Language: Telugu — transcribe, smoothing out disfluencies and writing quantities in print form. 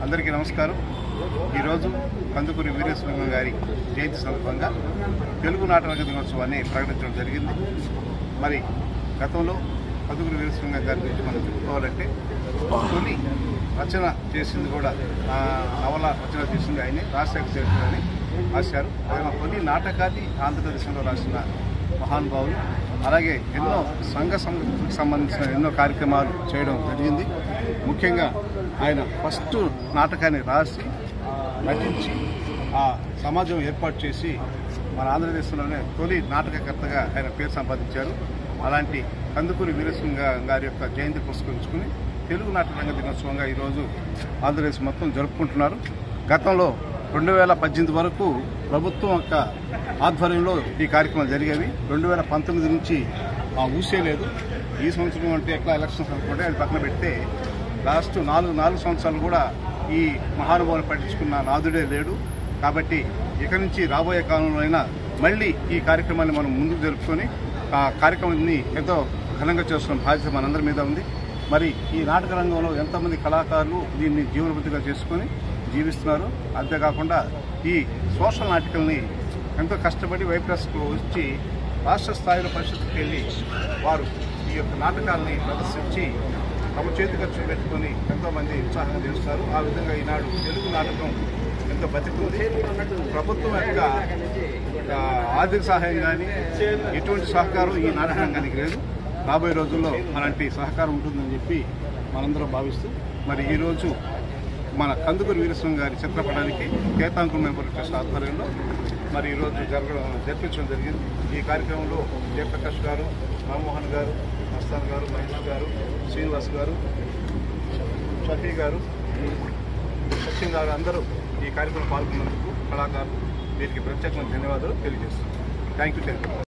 అందరికీ నమస్కారం. ఈరోజు కందుకూరి వీరేశలింగం గారి జయంతి సందర్భంగా తెలుగు నాటక దినోత్సవాన్ని ప్రకటించడం జరిగింది. మరి గతంలో కందుకూరి వీరేశలింగం గారి గురించి మనం చెప్పుకోవాలంటే తొలి రచన చేసింది కూడా నవల రచన చేసింది ఆయనే, రాజశేఖర చరిత్ర అని రాశారు. ఆయన తొలి నాటకాన్ని ఆంధ్రదేశంలో రాసిన మహానుభావులు. అలాగే ఎన్నో సంఘ సంస్కృతికి సంబంధించిన ఎన్నో కార్యక్రమాలు చేయడం జరిగింది. ముఖ్యంగా ఆయన ఫస్ట్ నాటకాన్ని రాసి నటించి ఆ సమాజం ఏర్పాటు చేసి మన ఆంధ్రదేశంలోనే తొలి నాటకకర్తగా ఆయన పేరు సంపాదించారు. అలాంటి కందుకూరి వీరేశలింగం గారి యొక్క జయంతి పురస్కరించుకుని తెలుగు నాటక రంగ దినోత్సవంగా ఈరోజు ఆంధ్రదేశం మొత్తం జరుపుకుంటున్నారు. గతంలో 2018 వరకు ప్రభుత్వం యొక్క ఆధ్వర్యంలో ఈ కార్యక్రమాలు జరిగేవి. 2019 నుంచి ఊసే లేదు. ఈ సంవత్సరం అంటే ఎట్లా ఎలక్షన్స్ అనుకుంటే అది పక్కన పెడితే లాస్ట్ 4 సంవత్సరాలు కూడా ఈ మహానుభావులు పట్టించుకున్న నాదుడే లేడు. కాబట్టి ఇక నుంచి రాబోయే కాలంలో అయినా మళ్ళీ ఈ కార్యక్రమాన్ని మనం ముందుకు జరుపుకొని ఆ కార్యక్రమాన్ని ఎంతో ఘనంగా చేస్తున్న బాధ్యత మనందరి మీద ఉంది. మరి ఈ నాటక రంగంలో ఎంతమంది కళాకారులు దీన్ని జీవనవృత్తిగా చేసుకొని జీవిస్తున్నారు. అంతేకాకుండా ఈ సోషల్ నాటికల్ని ఎంతో కష్టపడి వైప్రస్కు వచ్చి రాష్ట్ర స్థాయిలో పరిషత్తుకి వెళ్ళి వారు ఈ యొక్క నాటకాలని ప్రదర్శించి తమ చేతి ఖర్చు పెట్టుకొని ఎంతోమంది ఉత్సాహంగా చేస్తారు. ఆ విధంగా ఈనాడు తెలుగు నాటకం ఎంతో బతికుంది. ప్రభుత్వం యొక్క ఆర్థిక సహాయం కానీ ఎటువంటి సహకారం ఈ నాటక రంగానికి లేదు. రాబోయే రోజుల్లో అలాంటి సహకారం ఉంటుందని చెప్పి మనందరం భావిస్తూ మరి ఈరోజు మన కందుకూరి వీరేశలింగం గారి చిత్రపటానికి కేతాంకుల మెంబర్ ట్రస్ట్ ఆధ్వర్యంలో మరి ఈరోజు జరిపించడం జరిగింది. ఈ కార్యక్రమంలో జయప్రకాష్ గారు, రామ్మోహన్ గారు, మస్తాన్ గారు, మహేష్ గారు, శ్రీనివాస్ గారు, షఫీ గారు, సచిన్ గారు అందరూ ఈ కార్యక్రమం పాల్గొన్నందుకు కళాకారులు వీరికి ప్రత్యేకమైన ధన్యవాదాలు తెలియజేస్తున్నాను. Thank you.